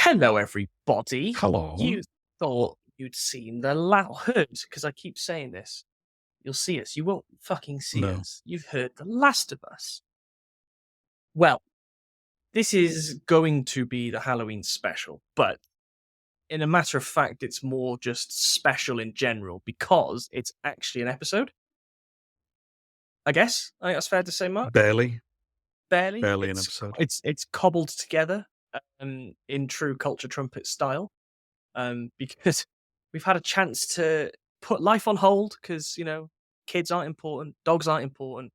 Hello, everybody. Hello. You thought you'd seen heard, because I keep saying this. You'll see us. You won't fucking see No. us. You've heard The Last of Us. Well, this is going to be the Halloween special, but in a matter of fact, it's more just special in general because it's actually an episode. I guess. I think that's fair to say, Mark. Barely Barely. an episode. It's cobbled together in true Culture Trumpet style. Because we've had a chance to put life on hold because, kids aren't important, dogs aren't important,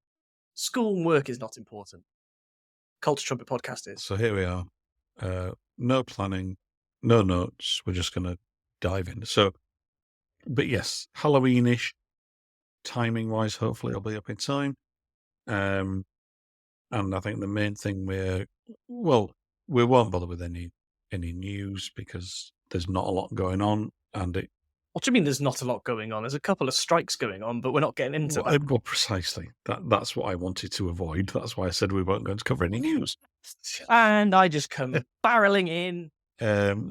school and work is not important. Culture Trumpet podcast is. So here we are. No planning, no notes. We're just going to dive in. So, but yes, Halloween-ish, timing-wise, hopefully it'll be up in time. And I think the main thing we won't bother with any news because there's not a lot going on. And What do you mean there's not a lot going on? There's a couple of strikes going on, but we're not getting into that. Well, precisely. That's what I wanted to avoid. That's why I said we weren't going to cover any news. And I just come barreling in.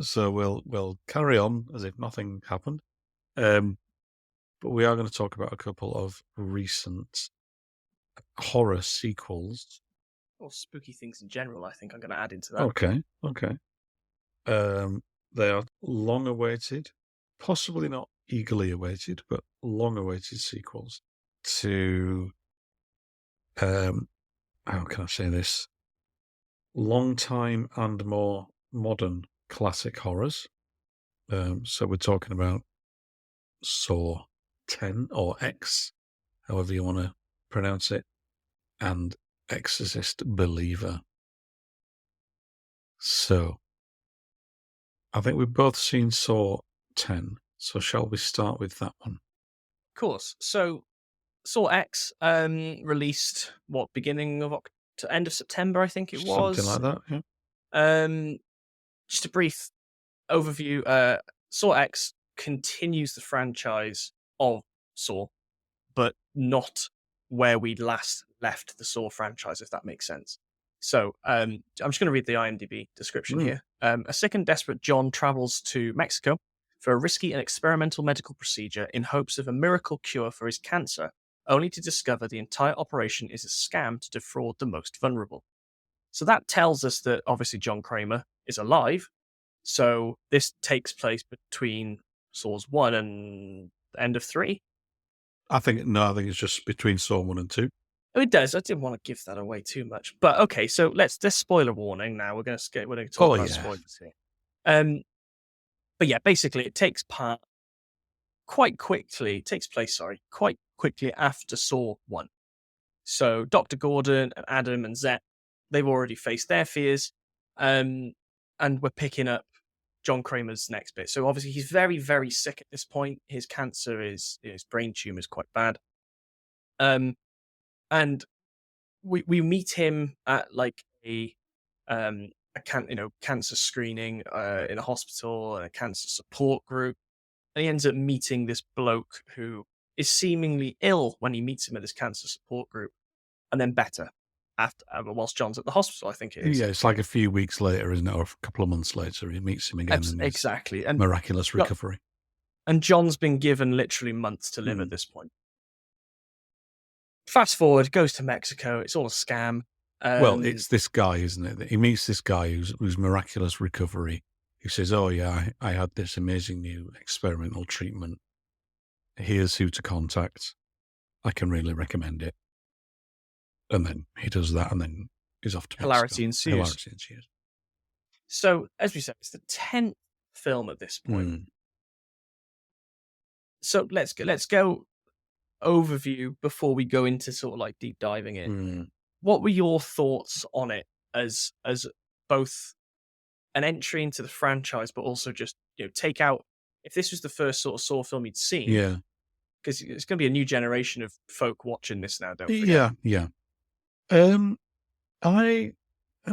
So we'll carry on as if nothing happened. But we are going to talk about a couple of recent horror sequels. Or spooky things in general, I think I'm going to add into that. Okay. They are long-awaited, possibly not eagerly awaited, but long-awaited sequels to, how can I say this? Long-time and more modern classic horrors. So we're talking about Saw 10 or X, however you want to pronounce it, and Exorcist Believer. So, I think we've both seen Saw 10, so shall we start with that one? Of course. So, Saw X released, beginning of end of September, I think it was. Something like that, yeah. Just a brief overview. Saw X continues the franchise of Saw, but not where we'd last left the Saw franchise, if that makes sense. So I'm just going to read the IMDb description here. A sick and desperate John travels to Mexico for a risky and experimental medical procedure in hopes of a miracle cure for his cancer, only to discover the entire operation is a scam to defraud the most vulnerable. So that tells us that obviously John Kramer is alive. So this takes place between Saws 1 and the end of 3. I think it's just between Saw 1 and 2. Oh, it does. I didn't want to give that away too much, but okay. So this spoiler warning. Now we're going to talk about spoilers here. But yeah, basically, it takes place quite quickly after Saw 1. So Dr. Gordon and Adam and Zet, they've already faced their fears, and we're picking up John Kramer's next bit. So obviously, he's very, very sick at this point. His cancer his brain tumor is quite bad. And we meet him at like a cancer screening in a hospital and a cancer support group, and he ends up meeting this bloke who is seemingly ill when he meets him at this cancer support group, and then better after whilst John's at the hospital. I think it is. Yeah, it's like a few weeks later, isn't it, or a couple of months later, he meets him again. Exactly, and miraculous recovery. And John's been given literally months to live at this point. Fast forward, goes to Mexico. It's all a scam. Well, it's this guy, isn't it? He meets this guy who's miraculous recovery, who says, "Oh yeah, I had this amazing new experimental treatment. Here's who to contact. I can really recommend it." And then he does that, and then he's off to Mexico. Hilarity ensues. So, as we said, it's the 10th film at this point. So let's go overview before we go into sort of like deep diving in. What were your thoughts on it as both an entry into the franchise, but also just take out if this was the first sort of Saw film you'd seen? Yeah, because it's going to be a new generation of folk watching this now. Don't forget. Yeah. I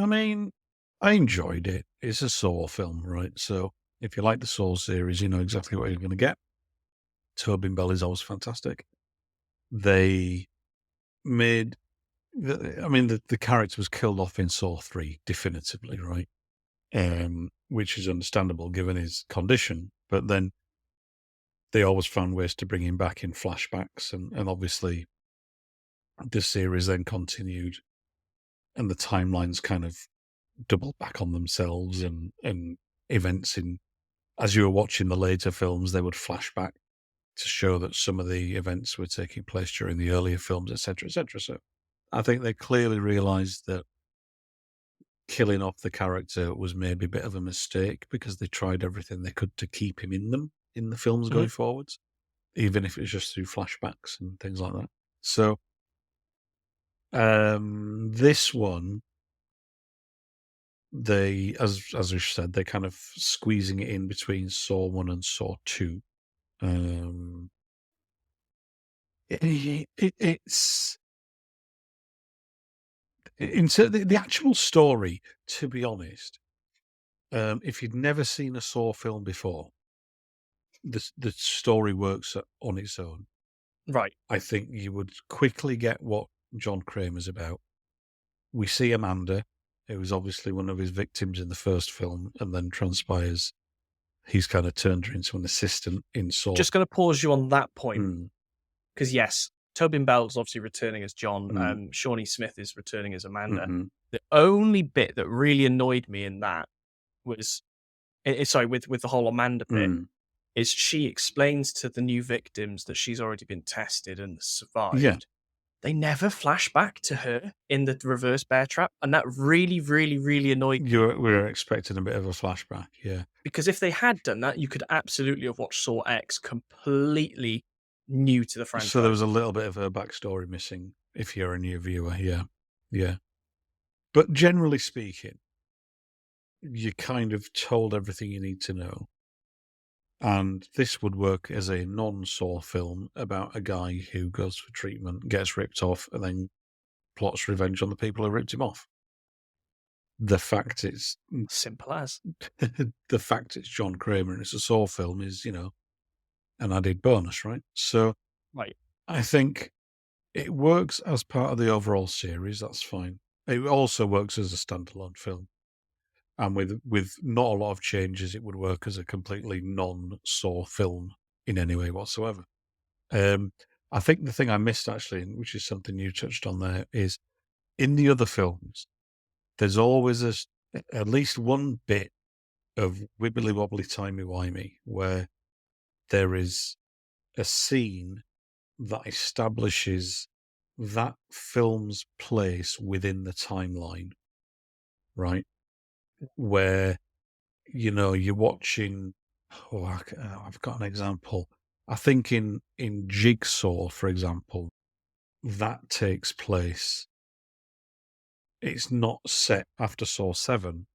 mean, I enjoyed it. It's a Saw film, right? So if you like the Saw series, you know exactly what you're going to get. Tobin Bell is always fantastic. They made, the character was killed off in Saw 3, definitively, right? which is understandable given his condition. But then they always found ways to bring him back in flashbacks, and obviously the series then continued, and the timelines kind of doubled back on themselves, and events in as you were watching the later films, they would flash back to show that some of the events were taking place during the earlier films, etc., etc. So I think they clearly realised that killing off the character was maybe a bit of a mistake because they tried everything they could to keep him in the films Mhm. going forwards, even if it was just through flashbacks and things like that. So this one, they, as we said, they're kind of squeezing it in between Saw 1 and Saw 2. It's into the actual story, to be honest. If you'd never seen a Saw film before, the story works on its own. Right. I think you would quickly get what John Kramer's about. We see Amanda, who was obviously one of his victims in the first film, and then transpires he's kind of turned her into an assistant in Saw. Just going to pause you on that point Mm, because yes, Tobin Bell's obviously returning as John. mm, Shawnee Smith is returning as Amanda. mhm, The only bit that really annoyed me in that was, sorry, with the whole Amanda bit, mm. is she explains to the new victims that she's already been tested and Yeah, survived. They never flash back to her in the reverse bear trap, and that really, really, really annoyed me. we were expecting a bit of a flashback. Yeah. Because if they had done that, you could absolutely have watched Saw X completely new to the So there franchise. was a little bit of her backstory missing if you're a new viewer. Yeah. Yeah. But generally speaking, you kind of told everything you need to know. And this would work as a non-Saw film about a guy who goes for treatment, gets ripped off, and then plots revenge on the people who ripped him off. The fact it's Simple as. the fact it's John Kramer and it's a Saw film is, an added bonus, right? So Right. I think it works as part of the overall series. That's fine. It also works as a standalone film, and with not a lot of changes, it would work as a completely non-Saw film in any way whatsoever. I think the thing I missed actually, which is something you touched on there, is in the other films, there's always at least one bit of wibbly wobbly timey wimey where there is a scene that establishes that film's place within the timeline, right? Where, you're watching, I've got an example. I think in Jigsaw, for example, that takes place. It's not set after Saw 7.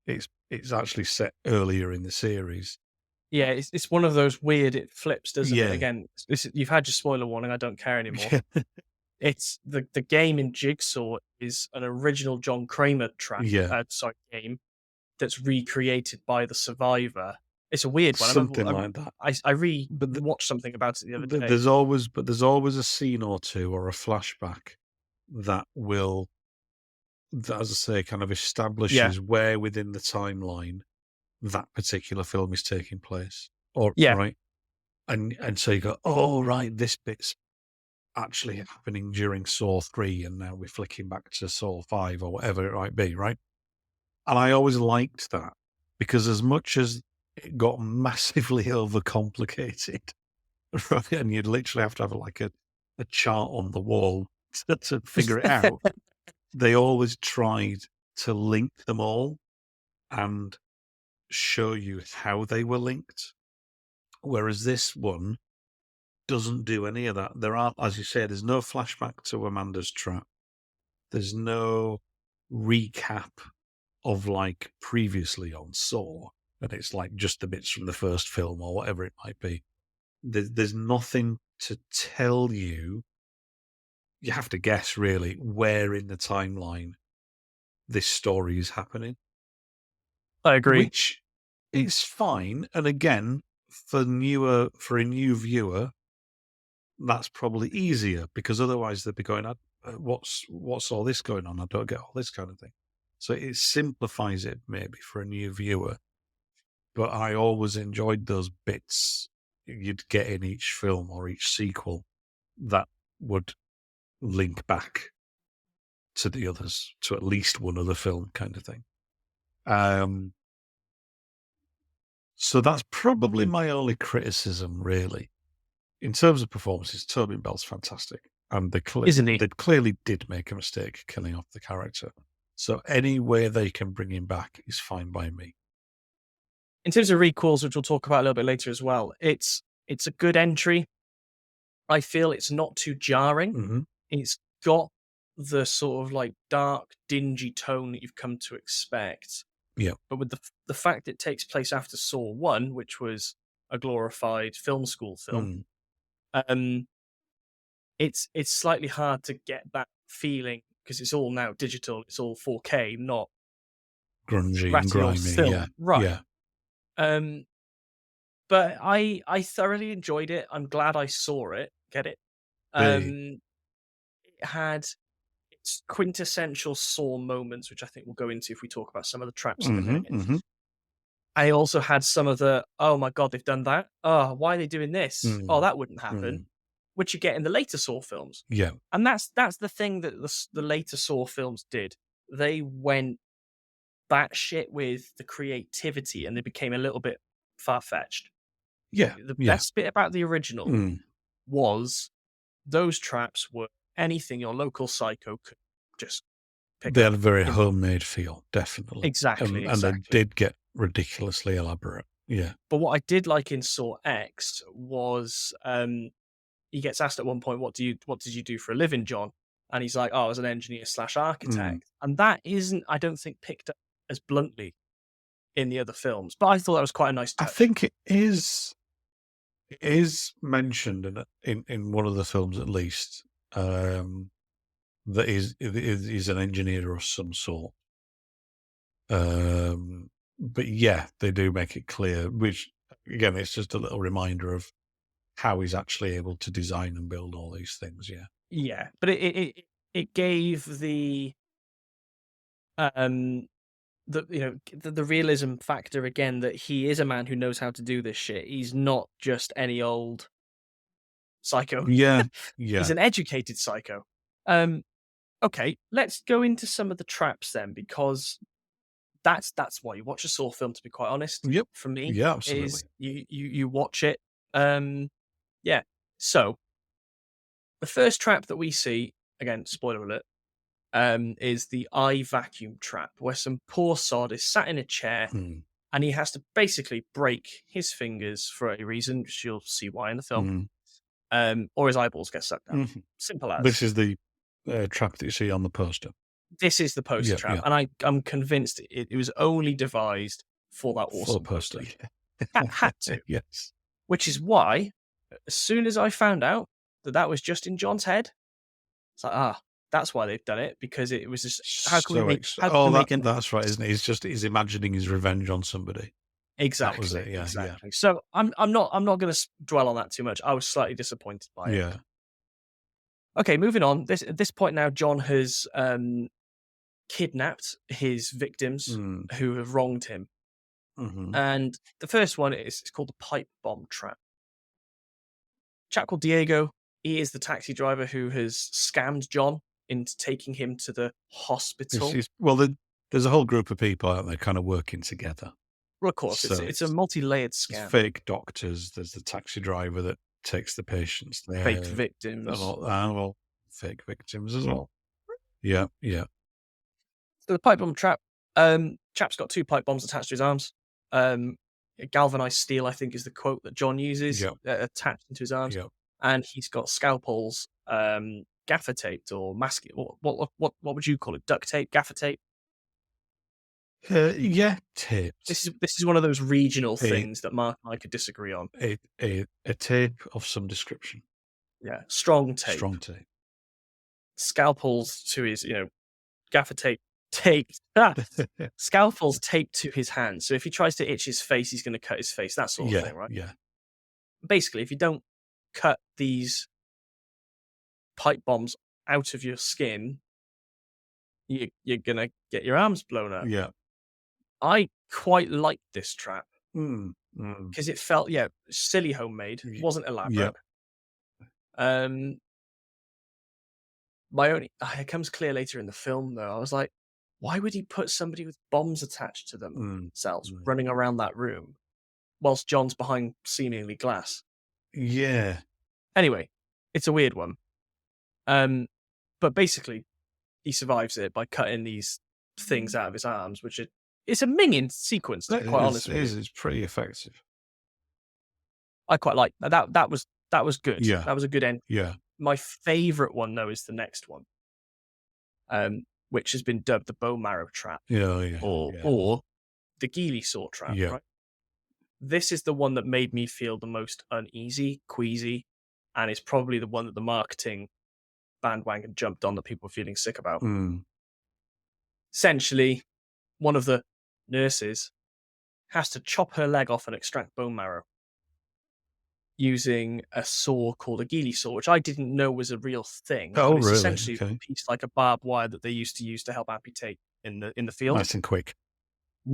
It's actually set earlier in the series. Yeah, it's one of those weird, it flips, doesn't it? Yeah. Again, you've had your spoiler warning. I don't care anymore. Yeah. It's the game in Jigsaw is an original John Kramer Yeah. game that's recreated by the survivor. It's a weird one. Something like that. I But watched something about it the other day. there's always a scene or two or a flashback that will, that, as I say, kind of Yeah, establishes where within the timeline that particular film is taking place. Or yeah, right. And so you go, oh right, this bit's actually happening during Saw 3, and now we're flicking back to Saw 5 or whatever it might be, right? And I always liked that because as much as it got massively overcomplicated, right, and you'd literally have to have like a chart on the wall to figure it out, they always tried to link them all and show you how they were linked. Whereas this one doesn't do any of that. There are, as you say, there's no flashback to Amanda's trap. There's no recap of like previously on Saw, and it's like just the bits from the first film or whatever it might be. There's nothing to tell you. You have to guess really where in the timeline this story is happening, I agree. which is fine. And again, for a new viewer, that's probably easier because otherwise they'd be going, what's all this going on? I don't get all this kind of thing. So it simplifies it maybe for a new viewer. But I always enjoyed those bits you'd get in each film or each sequel that would link back to the others, to at least one other film kind of thing. So that's probably my only criticism, really. In terms of performances, Tobin Bell's fantastic. And Isn't he? they clearly did make a mistake killing off the character. So any way they can bring him back is fine by me. In terms of requels, which we'll talk about a little bit later as well, it's a good entry. I feel it's not too jarring. Mm-hmm. It's got the sort of like dark, dingy tone that you've come to expect. Yeah. But with the fact it takes place after Saw 1, which was a glorified film school film, it's slightly hard to get that feeling because it's all now digital, it's all 4K, not Grungy and ratty old grimy, film. yeah. Right. Yeah. But I thoroughly enjoyed it. I'm glad I saw it. Get it? It had its quintessential Saw moments, which I think we'll go into if we talk about some of the traps in a minute. Mm-hmm. I also had some of the, oh my god, they've done that. Oh, why are they doing this? Oh, that wouldn't happen. Which you get in the later Saw films. Yeah. And that's the thing that the later Saw films did. They went batshit with the creativity and they became a little bit far-fetched. Yeah. The best bit about the original was those traps were anything your local psycho could just pick They up. had a very homemade feel, definitely. Exactly. And they did get ridiculously elaborate. Yeah. But what I did like in Saw X was he gets asked at one point, what did you do for a living, John? And he's like, oh, I was an engineer / architect. And that isn't, I don't think, picked up as bluntly in the other films. But I thought that was quite a nice touch. I think it is mentioned in one of the films at least, that he's an engineer of some sort. But yeah, they do make it clear, which again, it's just a little reminder of how he's actually able to design and build all these things. Yeah. Yeah. But it gave the the realism factor again, that he is a man who knows how to do this shit. He's not just any old psycho. Yeah. He's an educated psycho. Okay, let's go into some of the traps then, because that's why you watch a Saw film, to be quite honest. Yep. For me, Yeah, absolutely. is you watch it. Yeah. So the first trap that we see, again, spoiler alert, is the eye vacuum trap, where some poor sod is sat in a chair and he has to basically break his fingers for a reason, which you'll see why in the film, or his eyeballs get sucked out. Simple as. This is the trap that you see on the poster. This is the poster trap, and I'm convinced it was only devised for that awesome poster. That had to. Yes. Which is why, as soon as I found out that was just in John's head, it's like, that's why they've done it, because it was just, how can we make that's right, isn't it? He's imagining his revenge on somebody. Exactly. That was it, yeah. Exactly. Yeah. So I'm not going to dwell on that too much. I was slightly disappointed by it. Yeah. Okay, moving on. At this point now, John has kidnapped his victims who have wronged him. And the first one is called the pipe bomb trap. Chap called Diego. He is the taxi driver who has scammed John into taking him to the hospital. There's a whole group of people out there kind of working together. Well, of course, so it's a multi-layered scam. Fake doctors. There's the taxi driver that takes the patients there. Fake victims. Fake victims as well. Yeah, yeah. So the pipe bomb trap. Chap's got 2 pipe bombs attached to his arms. Galvanized steel, I think, is the quote that John uses, attached into his arms. Yep. And he's got scalpels, gaffer taped or masking. What would you call it? Duct tape, gaffer tape. Tape. This is one of those regional things that Mark and I could disagree on. A tape of some description. Yeah, strong tape. Strong tape. Scalpels to his, gaffer tape taped. Scalpels taped to his hands. So if he tries to itch his face, he's going to cut his face. That sort of thing, right? Yeah. Basically, if you don't cut these pipe bombs out of your skin, you're gonna get your arms blown up. Yeah. I quite liked this trap Mm. Mm. because it felt, silly homemade, wasn't Yeah. elaborate. Um, my only it comes clear later in the film though. I was like, why would he put somebody with bombs attached to Mm. themselves Mm. running around that room whilst John's behind seemingly glass? Yeah. Anyway, it's a weird one. But basically, he survives it by cutting these things out of his arms, which it's a minging sequence, to be It quite is. honest It with you. is. It's pretty effective. I quite like that. That was good. Yeah. That was a good end. Yeah. My favorite one though is the next one, which has been dubbed the bone marrow trap Yeah. Yeah. or Yeah. or the Geely saw trap. Yeah. Right. This is the one that made me feel the most uneasy, queasy, and it's probably the one that the marketing bandwagon jumped on that people were feeling sick about. Mm. Essentially, one of the nurses has to chop her leg off and extract bone marrow using a saw called a Geely saw, which I didn't know was a real thing, Oh, but it's really? essentially Okay. a piece like a barbed wire that they used to use to help amputate in the field. Nice and quick.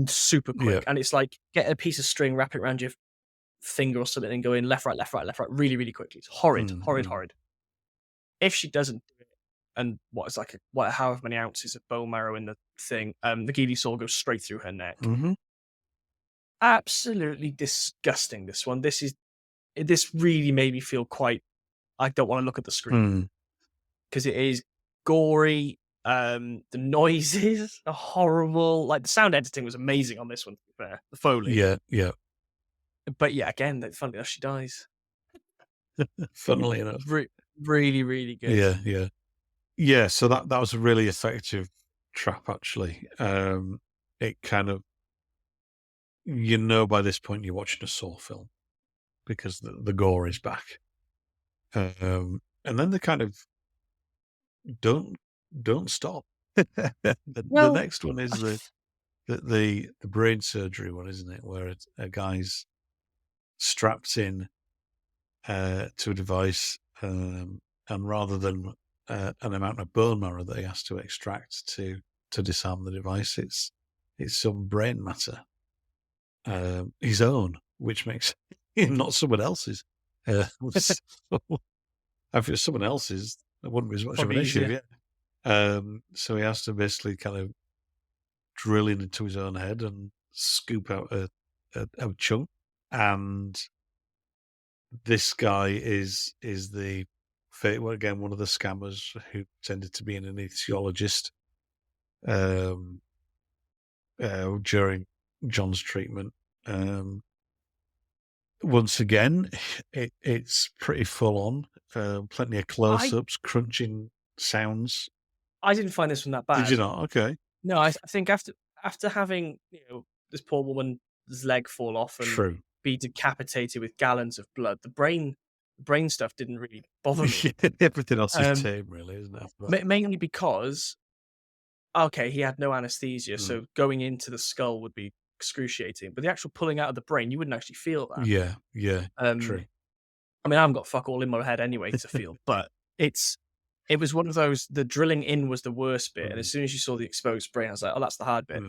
Super Yeah. quick. And it's like get a piece of string, wrap it around your finger or something and go in left, right, left, right, left, right, really, really quickly. It's horrid, Mm. horrid, Mm. horrid. If she doesn't do it, and however many ounces of bone marrow in the thing, the Geely saw goes straight through her neck. Mm-hmm. Absolutely disgusting. This really made me feel quite. I don't want to look at the screen Mm. because it is gory. The noises are horrible. Like the sound editing was amazing on this one. To be fair, the Foley. Yeah. Yeah. But yeah, again, funny enough, she dies. Funnily enough. Really, really good. Yeah. Yeah. Yeah. So that was a really effective trap, actually. It kind of, by this point you're watching a Saw film because the gore is back. And then they kind of don't stop. The Well, next one is the brain surgery one, isn't it? Where a guy's strapped in to a device, and rather than an amount of bone marrow that he has to extract to disarm the device, it's some brain matter, his own, which makes him not someone else's. So, if it's someone else's, it wouldn't be as much probably of an issue. easier. Yeah. So he has to basically kind of drill into his own head and scoop out a chunk. And this guy is again one of the scammers who tended to be an anesthesiologist during John's treatment. Once again, it's pretty full on. Plenty of close-ups, crunching sounds. I didn't find this one that bad. Did you not? Okay. No, I think after having this poor woman's leg fall off and True. be decapitated with gallons of blood, the brain stuff didn't really bother me. Everything else is tame, really, isn't it? But, Mainly because he had no anesthesia, so going into the skull would be excruciating. But the actual pulling out of the brain, you wouldn't actually feel that. yeah, true. I mean, I haven't got fuck all in my head anyway to feel, but it was one of those. The drilling in was the worst bit, and as soon as you saw the exposed brain, I was like, "Oh, that's the hard bit."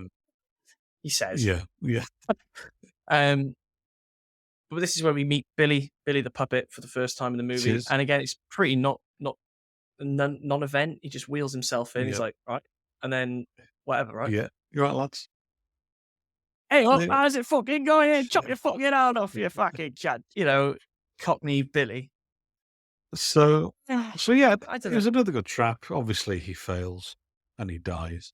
He says, Yeah. But this is where we meet Billy the puppet for the first time in the movie, and again, it's pretty not non-event. He just wheels himself in. He's like, right, and then whatever, right? Yeah, you're right, lads. Hey, well, how's it fucking going? In? Chop your fucking arm off, you fucking chad. Cockney Billy. So yeah, I it don't know. was another good trap. Obviously, he fails and he dies.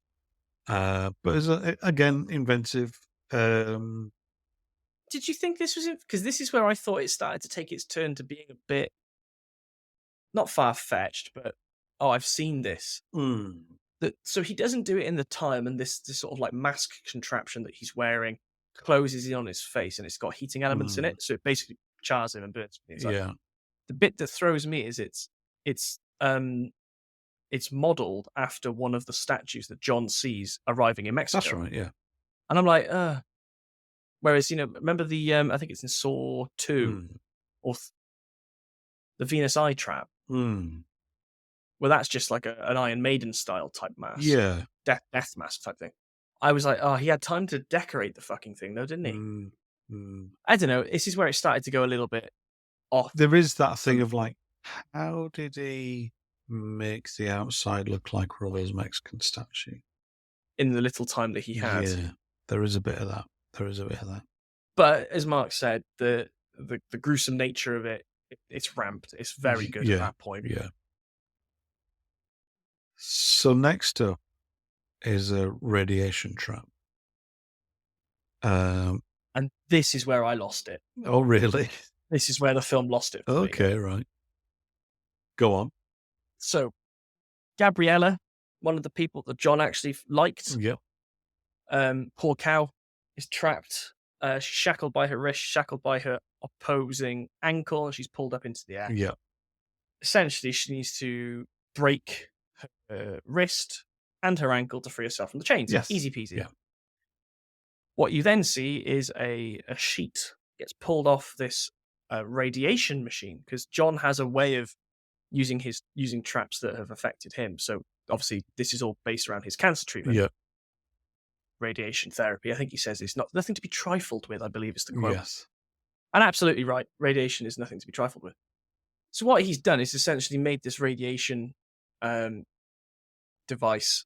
But it's again inventive. Did you think this was because this is where I thought it started to take its turn to being a bit not far-fetched, but I've seen this. So he doesn't do it in the time, and this sort of like mask contraption that he's wearing closes in on his face, and it's got heating elements in it, so it basically chars him and burns him. Yeah. The bit that throws me is it's modeled after one of the statues that John sees arriving in Mexico. That's right. Yeah. And I'm like, whereas remember the I think it's in Saw 2 or the Venus eye trap. Well, that's just like an Iron Maiden style type mask. Yeah. death mask type thing. I was like, oh, he had time to decorate the fucking thing, though, didn't he? Mm, mm. I don't know. This is where it started to go a little bit off There is that for thing me of like, how did he make the outside look like Rollo's Mexican statue? in the little time that he had. Yeah, there is a bit of that. There is a bit of that. But as Mark said, the gruesome nature of it's ramped. It's very good at Yeah, that point. yeah. So next up is a radiation trap. And this is where I lost it. Oh, really? This is where the film lost it for me. Okay, right. Go on. So, Gabriella, one of the people that John actually liked, Yep. poor cow, is trapped. She's shackled by her wrist, shackled by her opposing ankle, and she's pulled up into the air. Yep. Essentially, she needs to break her wrist and her ankle to free herself from the chains. Yes. Easy peasy. Yeah. What you then see is a sheet gets pulled off this radiation machine, because John has a way of using traps that have affected him. So obviously, this is all based around his cancer treatment. Yeah. Radiation therapy. I think he says it's nothing to be trifled with, I believe is the quote. Yes. And absolutely right. Radiation is nothing to be trifled with. So what he's done is essentially made this radiation device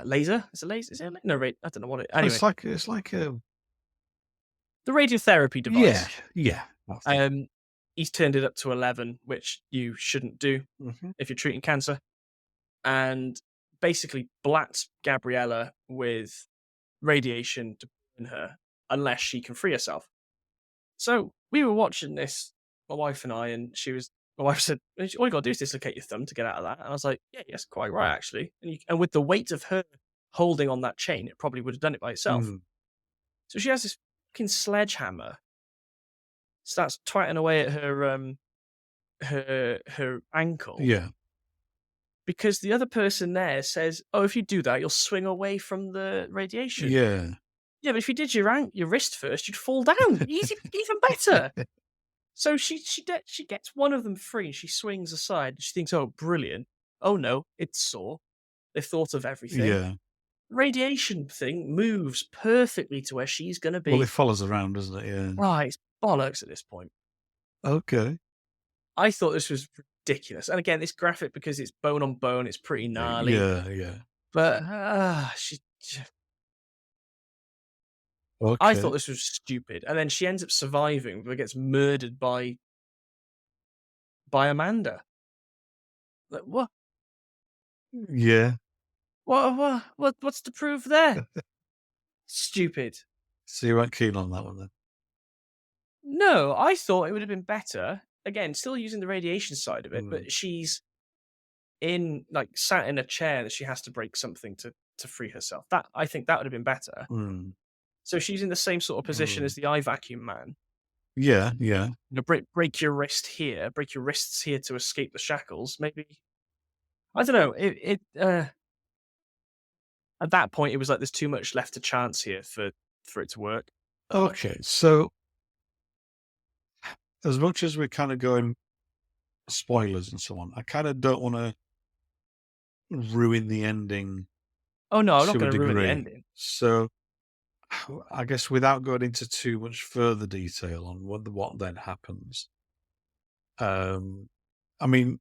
laser. Is it laser? Is it no? I don't know what it. Anyway, It's like a the radiotherapy device. Yeah. He's turned it up to 11, which you shouldn't do Mm-hmm. if you're treating cancer, and basically blats Gabriella with radiation to burn her unless she can free herself. So we were watching this, my wife and I, and my wife said, all you got to do is dislocate your thumb to get out of that. And I was like, yeah, yes, quite right, actually. And with the weight of her holding on that chain, it probably would have done it by itself. Mm. So she has this fucking sledgehammer, starts twatting away at her ankle. Yeah. Because the other person there says, oh, if you do that, you'll swing away from the radiation. Yeah. Yeah, but if you did your wrist first, you'd fall down. Easy, even better. So she gets one of them free, and she swings aside. She thinks, oh, brilliant. Oh, no, it's sore. They've thought of everything. Yeah. Radiation thing moves perfectly to where she's going to be. Well, it follows around, doesn't it? Yeah. Right, it's bollocks at this point. Okay. I thought this was ridiculous. And again, it's graphic because it's bone on bone. It's pretty gnarly. Yeah. But Okay. I thought this was stupid. And then she ends up surviving, but gets murdered by Amanda. Like, what? Yeah. What's the proof there? Stupid. So you weren't keen on that one then? No, I thought it would have been better. Again, still using the radiation side of it, Mm. but she's sat in a chair that she has to break something to free herself. I think that would have been better. Mm. So she's in the same sort of position as the eye vacuum man. Yeah. You know, break your wrist here, break your wrists here to escape the shackles. Maybe, I don't know. At that point, it was like there's too much left to chance here for it to work. Okay. So as much as we're kind of going spoilers and so on, I kind of don't want to ruin the ending. Oh no, I'm not to a going to ruin the degree. ending. So I guess without going into too much further detail on what then happens, I mean,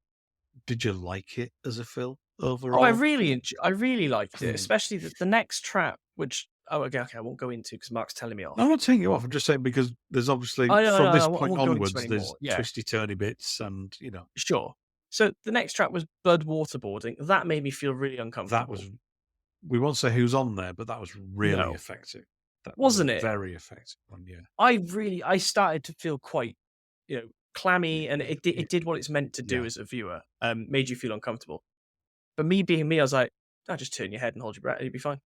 did you like it as a film overall? Oh, I really liked it, Hmm. especially the next trap, which okay, I won't go into because Mark's telling me off. No, I'm not taking you off. I'm just saying because there's obviously Oh, no, from no, this I point won't go into onwards, any there's more. Yeah. twisty turny bits, and Sure. So the next trap was blood waterboarding. That made me feel really uncomfortable. that was. We won't say who's on there, but that was really No. effective. That Wasn't was it? very effective one? Yeah. I started to feel quite, clammy, and it did what it's meant to do Yeah. as a viewer. Made you feel uncomfortable. But me being me, I was like, just turn your head and hold your breath, and you'll be fine.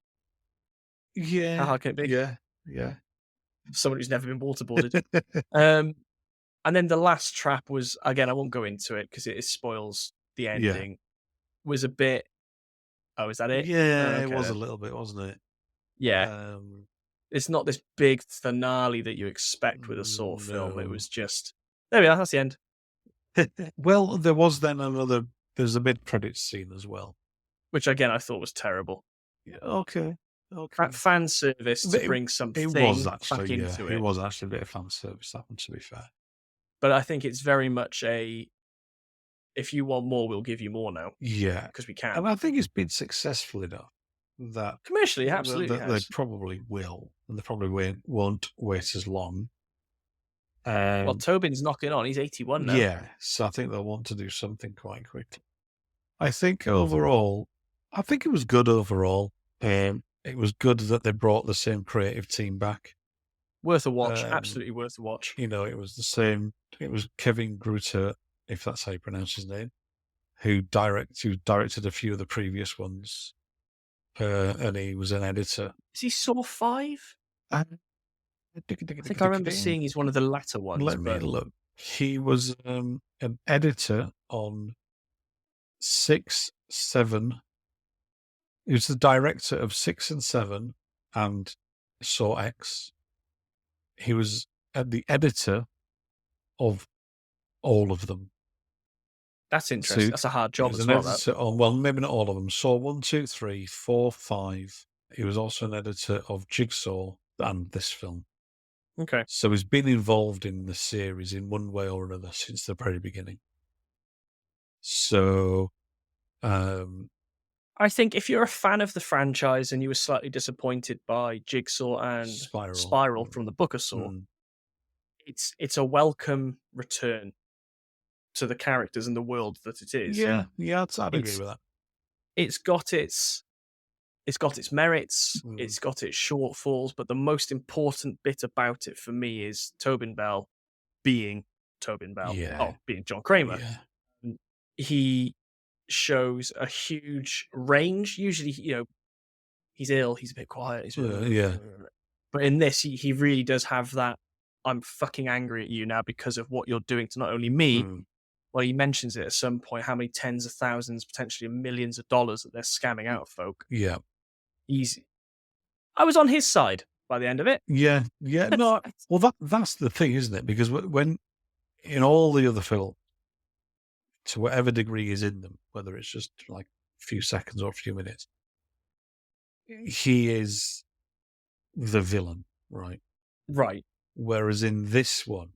Yeah. How hard can it be? Yeah. Someone who's never been waterboarded. And then the last trap was, again, I won't go into it because it spoils the ending. Was a bit. Oh, is that it? Yeah, Okay, it was a then. little bit, wasn't it? Yeah. It's not this big finale that you expect with a Saw film. It No. was just, there we are. That's the end. Well, there was then there's a mid-credits scene as well. Which again I thought was terrible. Yeah, okay, okay. Fan service to But bring it was something back actually, yeah, into it it. was actually a bit of fan service, that one, to be fair. But I think it's very much a, if you want more, we'll give you more now Yeah, because we can. and I think it's been successful enough that Commercially, it absolutely they has. probably will, and they probably won't wait as long. Well, Tobin's knocking on. He's 81 now. Yeah, so I think they'll want to do something quite quickly. I think overall, I think it was good overall. It was good that they brought the same creative team back. Worth a watch. Um, Absolutely worth a watch. you know, it was the same. It was Kevin Gruter, if that's how you pronounce his name, who directed a few of the previous ones, and he was an editor. Is he Saw 5? Uh, I think I remember seeing he's one of the latter ones, Let me but look. He was an editor on 6, 7. He was the director of 6 and 7 and Saw X. He was the editor of all of them. that's So interesting. That's a hard he job was as an well, that. editor on, well, maybe not all of them. Saw 1, 2, 3, 4, 5. He was also an editor of Jigsaw and this film. Okay. So he's been involved in the series in one way or another since the very beginning. So, I think if you're a fan of the franchise and you were slightly disappointed by Jigsaw and Spiral from the Book of Saw, it's a welcome return to the characters and the world that it is. yeah, I'd agree It's with that. it's got its merits, Mm. it's got its shortfalls, but the most important bit about it for me is Tobin Bell being Tobin Bell. Yeah. Oh, being John Kramer. Yeah. He shows a huge range. Usually, he's ill, he's a bit quiet. Yeah. But in this, he really does have that. I'm fucking angry at you now because of what you're doing to not only me. Mm. Well, he mentions it at some point how many tens of thousands, potentially millions of dollars that they're scamming out of folk. Yeah. I was on his side by the end of it. Yeah. Yeah. No, well, that's the thing, isn't it? Because when in all the other films, to whatever degree is in them, whether it's just like a few seconds or a few minutes, he is the villain, right? Right. Whereas in this one,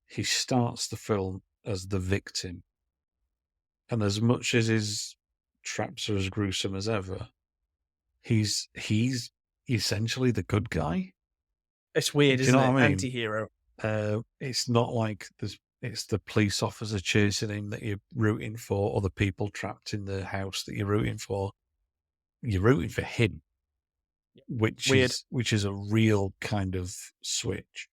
he starts the film as the victim. And as much as his traps are as gruesome as ever, he's essentially the good guy. It's weird, Do you isn't know it? what I mean? Anti-hero. It's not like it's the police officer chasing him that you're rooting for, or the people trapped in the house that you're rooting for. You're rooting for him, which Weird. is a real kind of switch.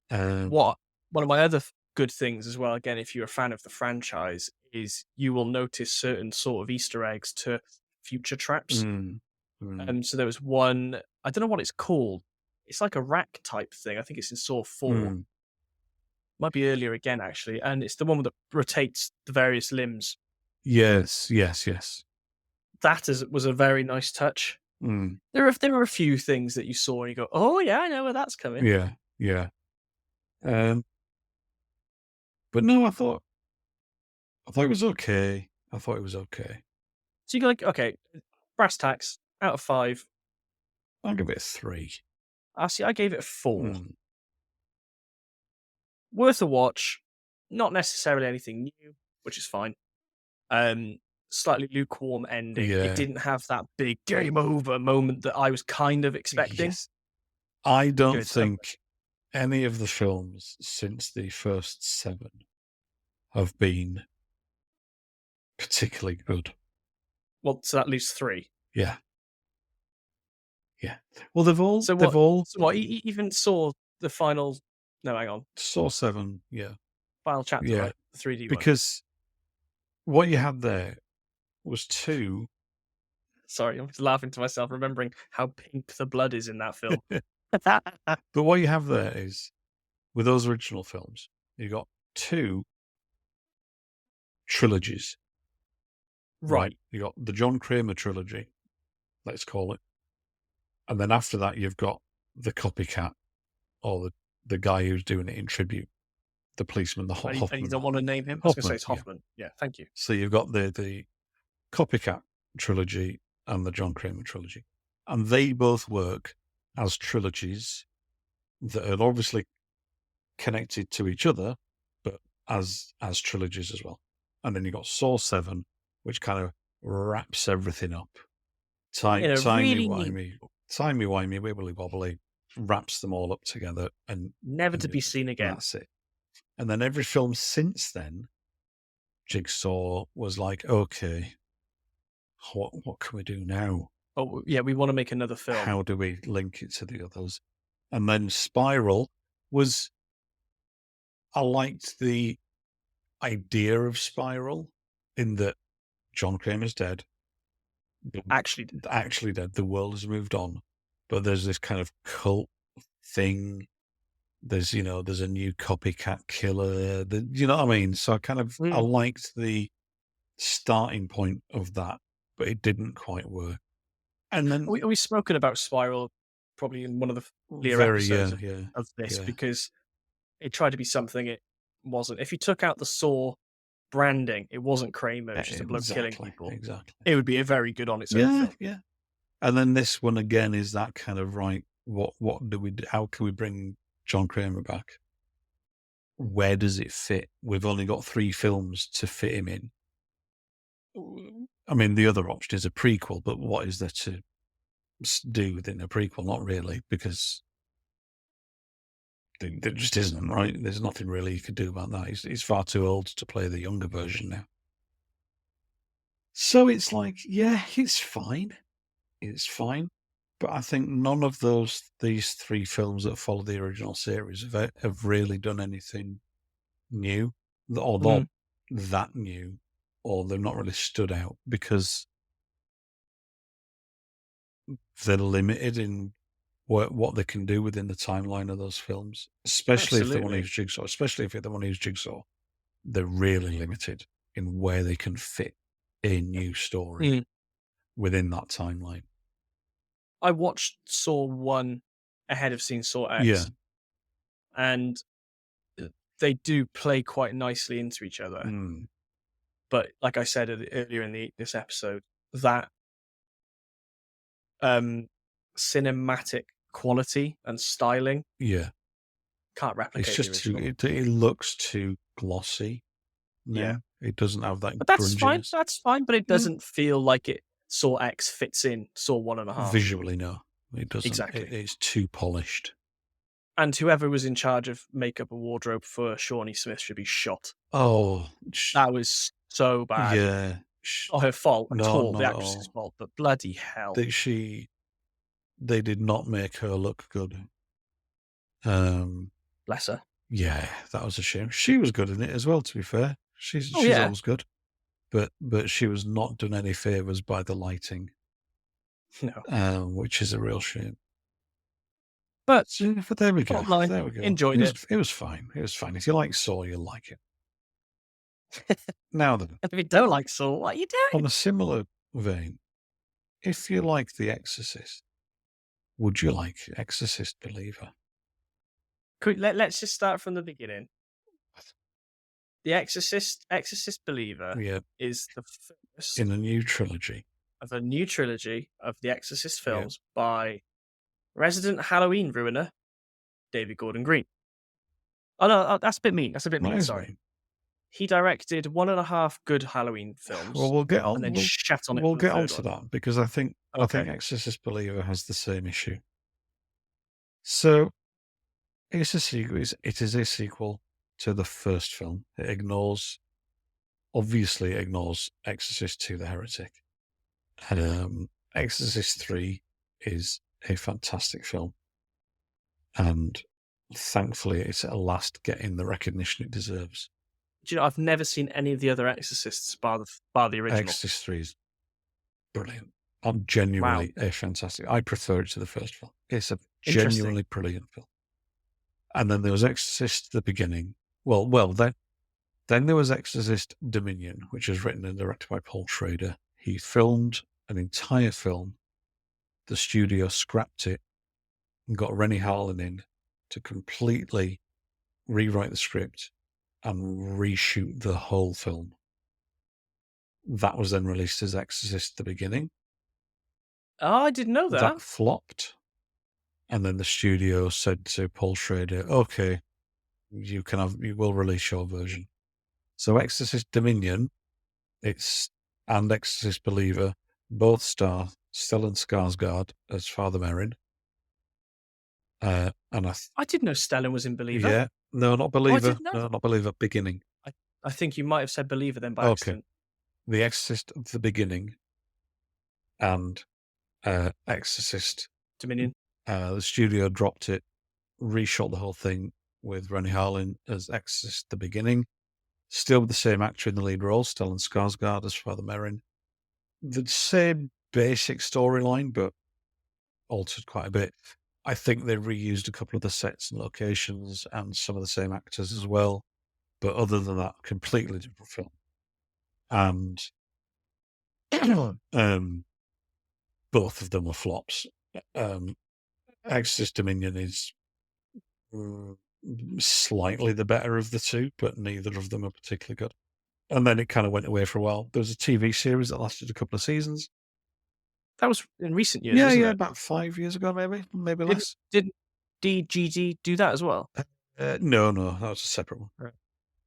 What one of my other good things as well, again, if you're a fan of the franchise, is you will notice certain sort of Easter eggs to future traps. So there was one, I don't know what it's called. It's like a rack type thing. I think it's in Saw 4. Might be earlier again, actually. And it's the one that rotates the various limbs. Yes. That was a very nice touch. There were a few things that you saw and you go, oh yeah, I know where that's coming. Yeah. But no, I thought it was okay. So you go like, okay, brass tacks, out of 5. I'll give it a 3. I gave it a 4. Worth a watch. Not necessarily anything new, which is fine. Slightly lukewarm ending. Yeah. It didn't have that big game over moment that I was kind of expecting. Yes. I don't think any of the films since the first 7 have been particularly good. Well, so that leaves 3. Yeah. Well, they've all. So what? Even saw the final. No, hang on. Saw 7. Yeah. Final chapter. Yeah. Right? The 3D one. Because what you had there was 2. Sorry, I'm just laughing to myself, remembering how pink the blood is in that film. But what you have there is, with those original films, you got 2 trilogies. Right. You got the John Kramer trilogy, let's call it. And then after that, you've got the copycat, or the guy who's doing it in tribute, the policeman, the Hoffman. And you don't want to name him? I was going to say it's Hoffman. Yeah, thank you. So you've got the copycat trilogy, and the John Kramer trilogy. And they both work as trilogies that are obviously connected to each other, but as trilogies as well. And then you got Saw 7, which kind of wraps everything up. In a really neat, Timey-wimey, wibbly-wobbly, wraps them all up together. And never to be seen again. That's it. And then every film since then, Jigsaw was like, okay, what can we do now? Oh, yeah, we want to make another film. How do we link it to the others? And then Spiral was, I liked the idea of Spiral in that John Kramer's dead. Actually dead. The world has moved on. But there's this kind of cult thing. There's a new copycat killer. You know what I mean? So I liked the starting point of that, but it didn't quite work. And then we've spoken about Spiral probably in one of the earlier episodes of this, because it tried to be something it wasn't. If you took out the Saw branding, it wasn't Kramer, just a bloke killing people. Exactly. It would be a very good on its own film. Yeah. And then this one again is that kind of right. What do we do? How can we bring John Kramer back? Where does it fit? We've only got 3 films to fit him in. I mean, the other option is a prequel, but what is there to do within a prequel? Not really, because there just isn't, right? There's nothing really you could do about that. He's far too old to play the younger version now. So it's like, yeah, it's fine. It's fine. But I think none of these 3 films that follow the original series have really done anything new, or not that new, or they've not really stood out, because they're limited in what they can do within the timeline of those films, especially if they want to use Jigsaw. Especially if they want to use Jigsaw, they're really limited in where they can fit a new story within that timeline. I watched Saw 1 ahead of seeing Saw X, and they do play quite nicely into each other. But like I said earlier in this episode, that cinematic quality and styling, can't replicate. It's just it looks too glossy. Yeah, it doesn't have that. But that's fine. That's fine. But it doesn't feel like it. Saw X fits in Saw 1.5. Visually, no, it doesn't. Exactly. It's too polished. And whoever was in charge of makeup and wardrobe for Shawnee Smith should be shot. Oh, that was so bad. Yeah. Not her fault at all, not the at actress's all. fault, but bloody hell. They did not make her look good. Bless her. Yeah, that was a shame. She was good in it as well, to be fair. She's always good. But she was not done any favours by the lighting. No. Which is a real shame. But there we go. There we go. Enjoyed it. It was fine. It was fine. If you like Saw, you'll like it. Now then. If you don't like Saw, what are you doing? On a similar vein, if you like The Exorcist, would you like Exorcist Believer? Let's just start from the beginning. The Exorcist Believer is the first in a new trilogy of the Exorcist films by resident Halloween ruiner David Gordon Green. Oh no, that's a bit mean. Sorry. He directed 1.5 good Halloween films. Well, we'll get on. And then shat on it. We'll get on to that, because I think Exorcist Believer has the same issue. So it's a sequel. It is a sequel to the first film. It obviously ignores Exorcist 2: The Heretic. And Exorcist 3 is a fantastic film. And thankfully, it's at last getting the recognition it deserves. Do you know, I've never seen any of the other Exorcists bar the original. Exorcist 3 is brilliant. I'm genuinely a fantastic. I prefer it to the first film. It's a genuinely brilliant film. And then there was Exorcist the beginning. Then there was Exorcist Dominion, which was written and directed by Paul Schrader. He filmed an entire film. The studio scrapped it and got Rennie Harlin in to completely rewrite the script and reshoot the whole film. That was then released as Exorcist the Beginning. Oh, I didn't know That that. flopped, and then the studio said to Paul Schrader, "Okay, you will release your version." So Exorcist Dominion, it's and Exorcist Believer both star Stellan Skarsgård as Father Merrin. And I didn't know Stellan was in Believer. yeah, no, not Oh, I Believer, didn't know no, that. not Believer, Beginning. I I think you might have said Believer then by Okay, accident. The Exorcist of the Beginning and Exorcist. Dominion. The studio dropped it, reshot the whole thing with Rennie Harlin as Exorcist the Beginning, still with the same actor in the lead role, Stellan Skarsgård as Father Merrin. The same basic storyline, but altered quite a bit. I think they reused a couple of the sets and locations and some of the same actors as well. But other than that, completely different film. And um, both of them were flops. Um, Exorcist Dominion is mm, slightly the better of the two, but neither of them are particularly good. And then it kind of went away for a while. There was a TV series that lasted a couple of seasons. That was in recent years, Yeah, wasn't yeah, it? about 5 years ago, maybe Didn't less. didn't DGD do that as well? No, no, that was a separate one. Right.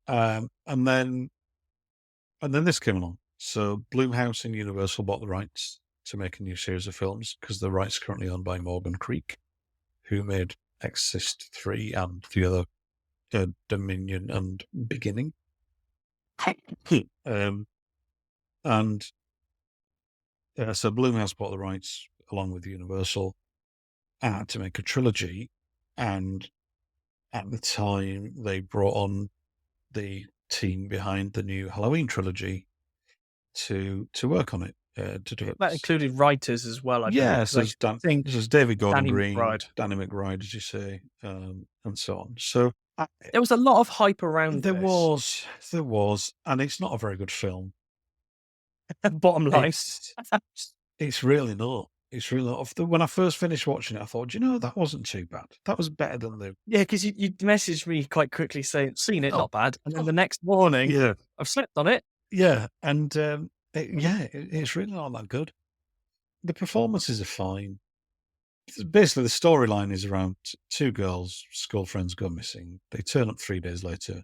Um, and then and then this came along. So Blumhouse and Universal bought the rights to make a new series of films because the rights currently owned by Morgan Creek, who made Exorcist 3 and the other Dominion and Beginning. um, and so Blumhouse bought the rights along with Universal to make a trilogy. And at the time, they brought on the team behind the new Halloween trilogy to work on it, to do it. That included writers as well, I believe. Yeah, Because I think this is David Gordon Danny Green, McBride. Danny McBride, as you say, and so on. So There was a lot of hype around there this. was, and it's not a very good film. Bottom line. It's it's really not. It's really not. When I first finished watching it, I thought, "Do you know, that wasn't too bad. That was better than the Yeah, because you messaged me quite quickly saying, "Seen it, oh, not bad." And then oh the next morning, yeah, I've slept on it. yeah," and it's really not that good. The performances are fine. Basically, the storyline is around two girls, school friends go missing. They turn up 3 days later.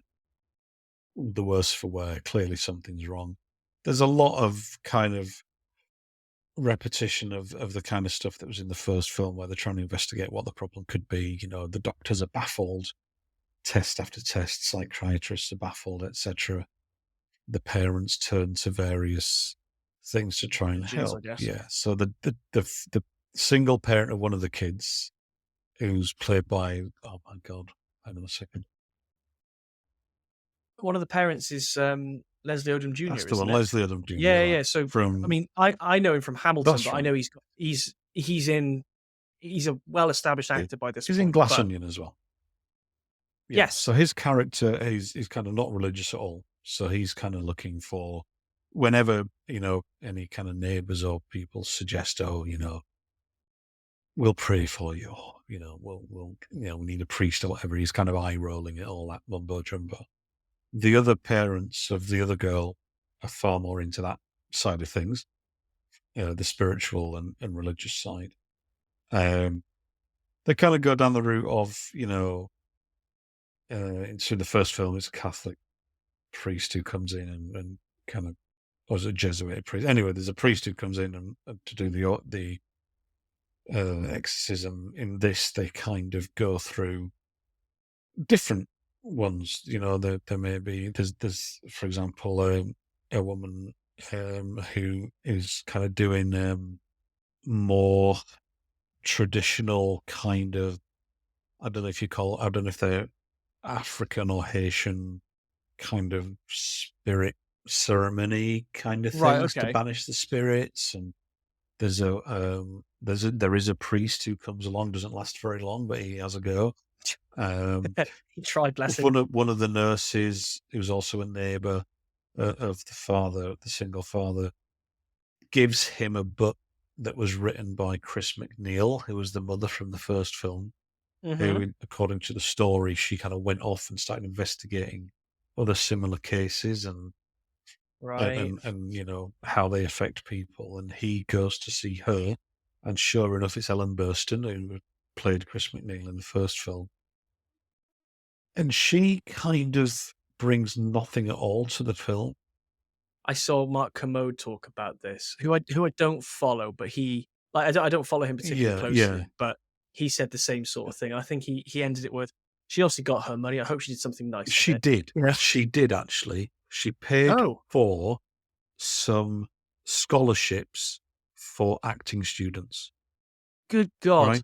The worse for wear. Clearly, something's wrong. There's a lot of kind of repetition of the kind of stuff that was in the first film, where they're trying to investigate what the problem could be. You know, the doctors are baffled, test after test, psychiatrists are baffled, etc. The parents turn to various things to try and Religions, I help. guess. Yeah. So the single parent of one of the kids, who's played by, oh my god, hang on a second. One of the parents is, Leslie Odom That's Jr., the one, isn't it? Leslie Odom Jr., Yeah, right, yeah, so, I from mean, I know him from Hamilton, that's but I right. know he's a well-established Yeah. actor by this He's in point, Glass but Onion as well. Yeah, yes. so his character, he's kind of not religious at all, so he's kind of looking for whenever, any kind of neighbors or people suggest, "Oh, we'll pray for you," or, we need a priest or whatever, he's kind of eye-rolling at all that mumbo jumbo. The other parents of the other girl are far more into that side of things, the spiritual and religious side. They kind of go down the route of, into the first film, it's a Catholic priest who comes in and kind of, or is it a Jesuit priest? Anyway, there's a priest who comes in and to do the exorcism. In this, they kind of go through different ones. There may be there's for example a woman who is kind of doing more traditional kind of, I don't know if they're African or Haitian kind of spirit ceremony kind of Right, things to okay. banish the spirits. And there is a priest who comes along, doesn't last very long, but he has a go. He tried, bless him. One of the nurses, who's also a neighbour of the single father, gives him a book that was written by Chris McNeil, who was the mother from the first film, Mhm. who, according to the story, she kind of went off and started investigating other similar cases and Right. and how they affect people. And he goes to see her And sure enough, it's Ellen Burstyn, who played Chris McNeil in the first film. And she kind of brings nothing at all to the film. I saw Mark Kermode talk about this, who I don't follow, but he like I don't follow him particularly Yeah, yeah. closely, but he said the same sort of thing. I think he ended it with, she obviously got her money. I hope she did something nice with She it. did. Yeah. She did, actually. She paid Oh, for some scholarships for acting students, good God. right?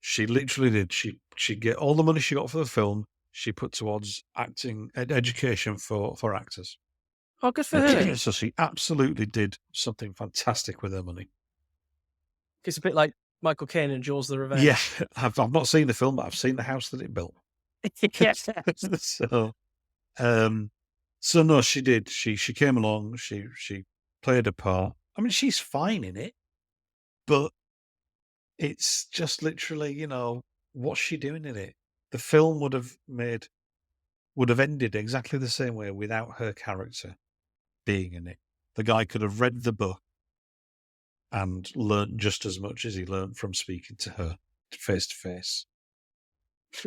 She literally did. She get all the money she got for the film, she put towards acting education for actors. Oh, good for her. So she absolutely did something fantastic with her money. It's a bit like Michael Caine and Jaws the Revenge. Yeah, I've not seen the film, but I've seen the house that it built. Yes. So no, she did. She came along. She played a part. I mean, she's fine in it, but it's just literally, what's she doing in it? The film would have ended exactly the same way without her character being in it. The guy could have read the book and learnt just as much as he learnt from speaking to her face to face.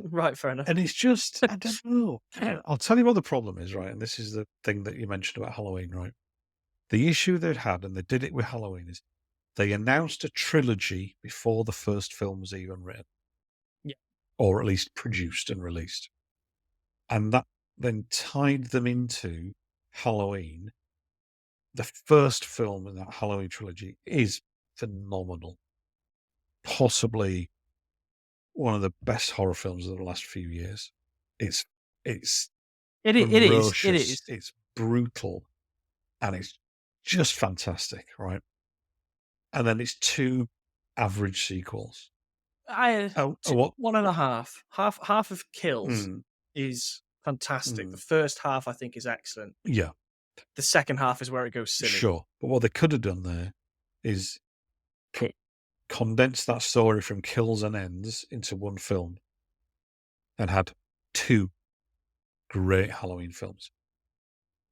Right, fair enough. And it's just, I don't know. I'll tell you what the problem is, right? And this is the thing that you mentioned about Halloween, right? The issue they'd had, and they did it with Halloween, is they announced a trilogy before the first film was even written. Yeah. Or at least produced and released. And that then tied them into Halloween. The first film in that Halloween trilogy is phenomenal. Possibly one of the best horror films of the last few years. It's It ferocious, is. it's brutal, and it's just fantastic, right? And then it's 2 average sequels. What? 1.5. Half of Kills Mm, is fantastic. The mm, first half I think is excellent. yeah, The second half is where it goes silly. sure. But what they could have done there is condense that story from Kills and Ends into one film and had 2 great Halloween films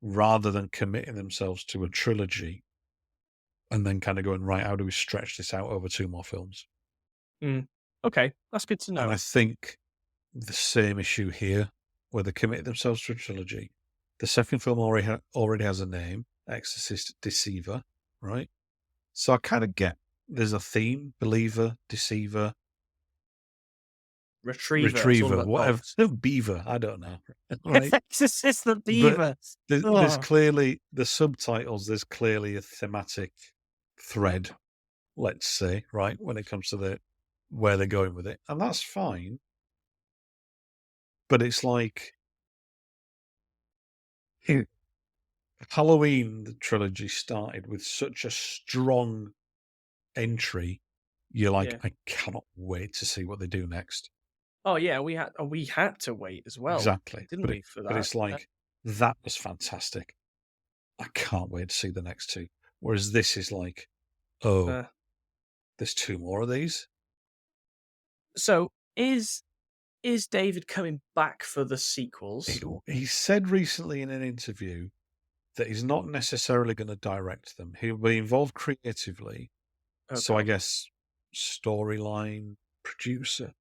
rather than committing themselves to a trilogy and then kind of going, right, how do we stretch this out over 2 more films? Okay, that's good to And know. I think the same issue here, where they committed themselves to a trilogy. The second film already has a name, Exorcist Deceiver, right? So I kind of get there's a theme, believer, deceiver, Retriever, whatever. No, beaver, I don't know. Right? Exorcist the But Beaver. there's clearly the subtitles, there's clearly a thematic thread, let's say, right, when it comes to where they're going with it. And that's fine. But it's like Halloween, the trilogy started with such a strong entry. You're like, Yeah. I cannot wait to see what they do next. Oh yeah, we had to wait as well. Exactly. Didn't we, for that? But it's like, that was fantastic. I can't wait to see the next 2. Whereas this is like, there's 2 more of these. So is David coming back for the sequels? He said recently in an interview that he's not necessarily going to direct them. He'll be involved creatively. Okay. So I guess storyline producer.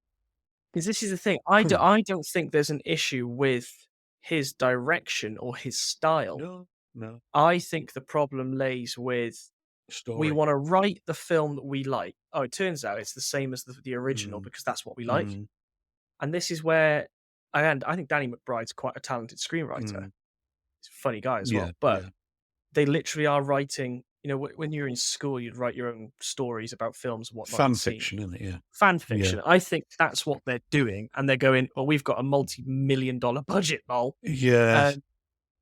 Because this is the thing. I don't think there's an issue with his direction or his style. No. I think the problem lays with Story. we want to write the film that we like. Oh, it turns out it's the same as the original because that's what we like. And this is where, and I think Danny McBride's quite a talented screenwriter. He's a funny guy as well. But they literally are writing, when you're in school, you'd write your own stories about films and whatnot. Fan fiction, isn't it? Yeah. Fan fiction. Yeah. I think that's what they're doing. And they're going, well, we've got a multi-million-dollar budget, lol. Yeah.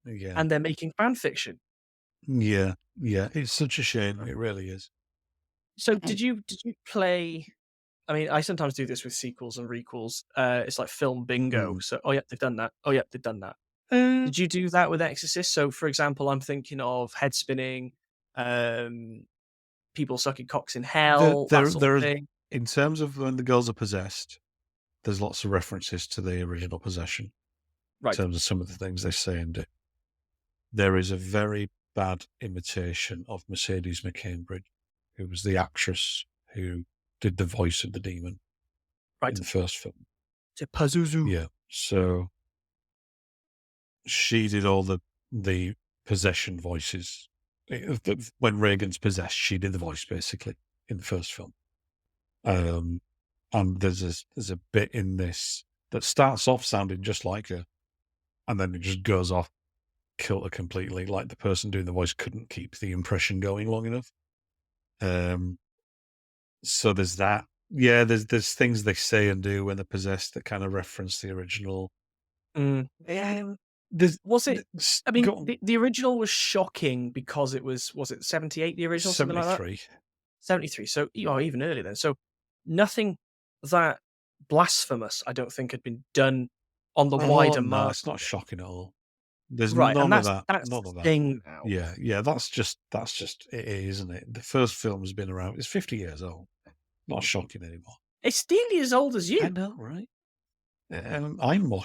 And they're making fan fiction. Yeah. It's such a shame. It really is. So did you play? I mean, I sometimes do this with sequels and requels. It's like film bingo. So, oh yeah, they've done that. Oh yeah, they've done that. Did you do that with Exorcist? So, for example, I'm thinking of head spinning, people sucking cocks in hell. That sort of thing. In terms of when the girls are possessed, there's lots of references to the original possession. Right. In terms of some of the things they say and do. There is a very bad imitation of Mercedes McCambridge, who was the actress who did the voice of the demon in Right. the first film. To Pazuzu. Yeah. So she did all the possession voices. When Reagan's possessed, she did the voice basically in the first film. And there's a bit in this that starts off sounding just like her, and then it just goes off kilter completely. Like the person doing the voice couldn't keep the impression going long enough. So there's that. Yeah, there's things they say and do when they're possessed that kind of reference the original. There's Was it? there's- I mean, go on. the original was shocking because it was it 78, the original, something like that? 73. 73. So, even earlier then. So nothing that blasphemous, I don't think, had been done on the Oh wider no, market. it's not shocking at all. There's Right, and none of that. that's None the of that. thing now. Yeah, that's just it, isn't it? The first film has been around. It's 50 years old. Not shocking anymore. It's nearly as old as I you. know, right? I'm more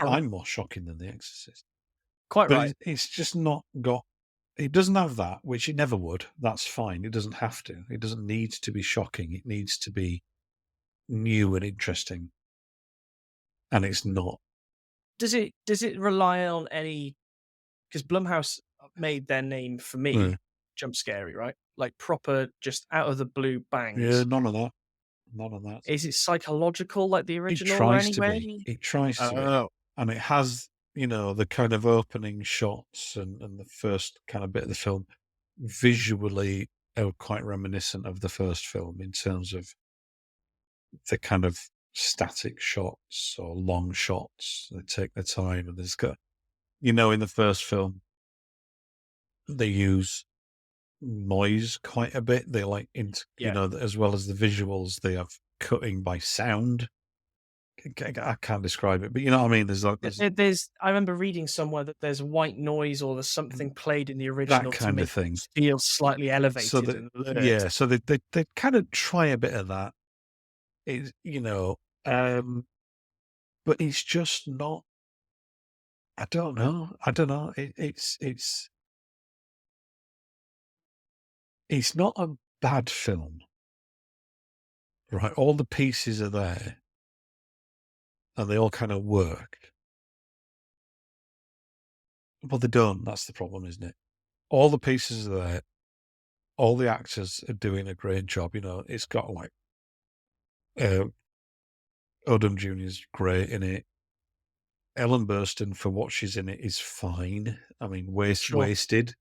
I'm more shocking than The Exorcist. Quite But right. it's just not got. It doesn't have that, which it never would. That's fine. It doesn't have to. It doesn't need to be shocking. It needs to be new and interesting, and it's not. Does it rely on any? Because Blumhouse made their name, for me, Yeah, jump scary, right? Like proper, just out of the blue yeah, bangs. none of that. None of that. Is it psychological like the It original or tries to anyway? be. It tries to be. Oh, And it has, the kind of opening shots and the first kind of bit of the film visually are quite reminiscent of the first film in terms of the kind of static shots or long shots. They take their time, and there's got, in the first film, they use noise quite a bit. They like, yeah. as well as the visuals, they have cutting by sound. I can't describe it, but you know what I mean? There's I remember reading somewhere that there's white noise or there's something played in the that original to kind of make thing. it feel slightly So elevated that, and alert. yeah, so they kind of try a bit of that. It, but it's just not. I don't know. I don't know. It's not a bad film, right? All the pieces are there, and they all kind of work. Well, they don't. That's the problem, isn't it? All the pieces are there. All the actors are doing a great job. It's got like uh, Odom Jr.'s great in it. Ellen Burstyn, for what she's in it, is fine. I mean, Sure. wasted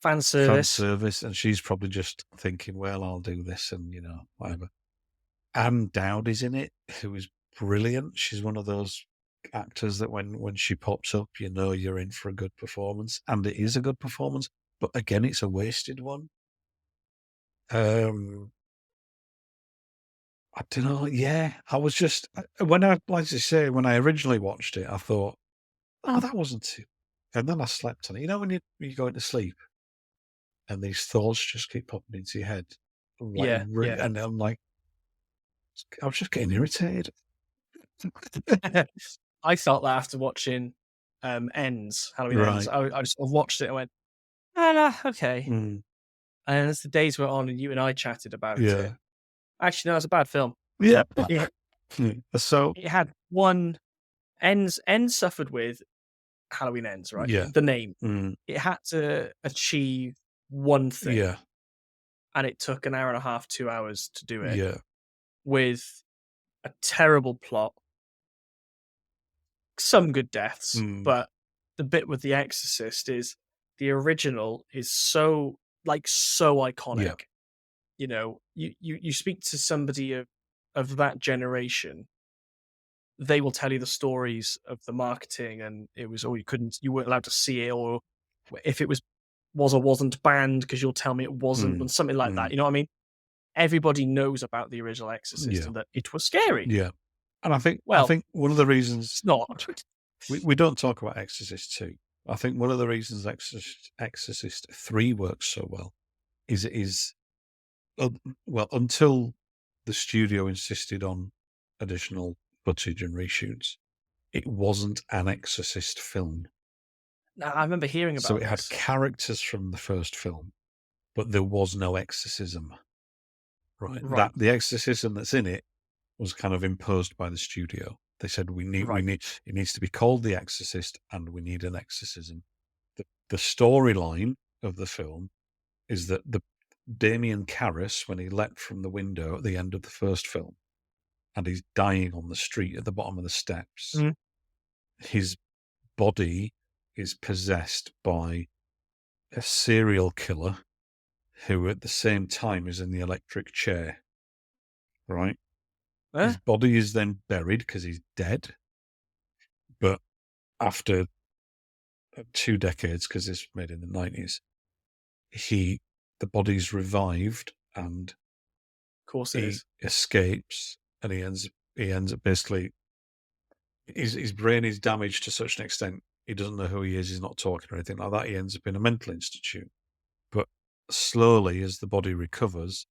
Fan fan service. service, and she's probably just thinking, "Well, I'll do this," and whatever. Anne Dowd is in it, who is brilliant. She's one of those actors that when she pops up, you're in for a good performance, and it is a good performance. But again, it's a wasted one. I don't know. Yeah, I was just when I when I originally watched it, I thought, "Oh, that wasn't too," and then I slept on it. When you go into sleep and these thoughts just keep popping into your head, like, Yeah, yeah. and I'm like, I was just getting irritated. I felt that after watching Ends, Halloween Ends. Right. I just sort of watched it and went, "Ah, nah, okay." Mm, And as the days went on and you and I chatted about it, yeah. actually, no, it's a bad film. Yeah. It So, it had one Ends suffered with Halloween Ends, right? yeah. The name. Mm, It had to achieve one thing, yeah. and it took an hour and a half, 2 hours to do it Yeah. with a terrible plot, some good deaths, Mm, but the bit with The Exorcist is the original is so yeah. iconic. You speak to somebody of that generation, they will tell you the stories of the marketing, and it was, oh, you weren't allowed to see it, or if it was or wasn't banned, because you'll tell me it wasn't, Mm, and something like that. mm, You know what I mean? Everybody knows about the original Exorcist yeah. and that it was scary. Yeah. And I Well, think one of the reasons it's not. we don't talk about Exorcist 2. I think one of the reasons Exorcist 3 works so well is it is, well, until the studio insisted on additional footage and reshoots, it wasn't an Exorcist film. Now, I remember hearing So about it had this. characters from the first film, but there was no exorcism. right? Right. That the exorcism that's in it was kind of imposed by the studio. They said we Right. need it needs to be called The Exorcist, and we need an exorcism. The storyline of the film is that the Damien Karras, when he leapt from the window at the end of the first film, and he's dying on the street at the bottom of the steps, Mm. his body is possessed by a serial killer who at the same time is in the electric chair, right? Eh? His body is then buried because he's dead. But after 2 decades, because this was made in the 90s, the body's revived and Of course it he is. escapes, and he ends up basically his brain is damaged to such an extent he doesn't know who he is, he's not talking or anything like that. He ends up in a mental institute. But slowly, as the body recovers,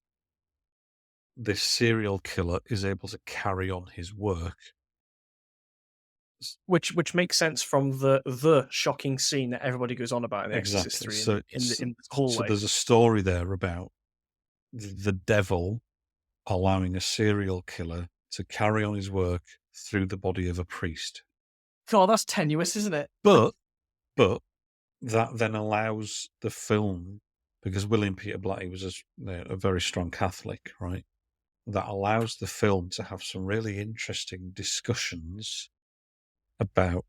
this serial killer is able to carry on his work. Which makes sense from the shocking scene that everybody goes on about in The Exorcist Exactly. 3 So, in the so hallway. there's a story there about the devil allowing a serial killer to carry on his work through the body of a priest. God, that's tenuous, isn't it? But that then allows the film, because William Peter Blatty was a very strong Catholic, right? That allows the film to have some really interesting discussions about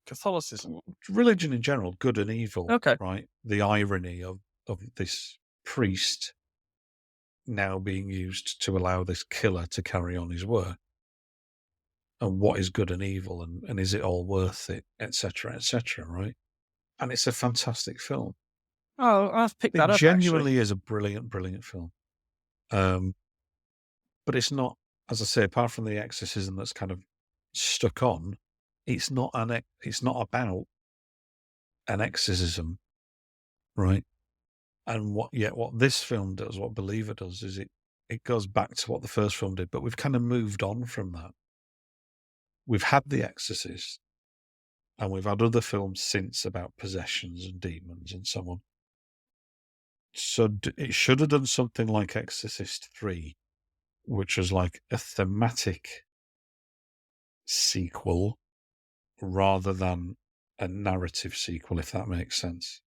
Catholicism. religion in general, good and evil, Okay. right? The irony of this priest now being used to allow this killer to carry on his work, and what is good and evil, and is it all worth it, etc., right? And it's a fantastic film. Oh, I'll have to pick It that up, actually. genuinely is a brilliant film. But it's not, as I say, apart from the exorcism that's kind of stuck on, it's not about an exorcism, right? And what this film does, what Believer does, is it goes back to what the first film did, but we've kind of moved on from that. We've had The Exorcist, and we've had other films since about possessions and demons and so on. So it should have done something like Exorcist 3, which was like a thematic sequel rather than a narrative sequel, if that makes sense.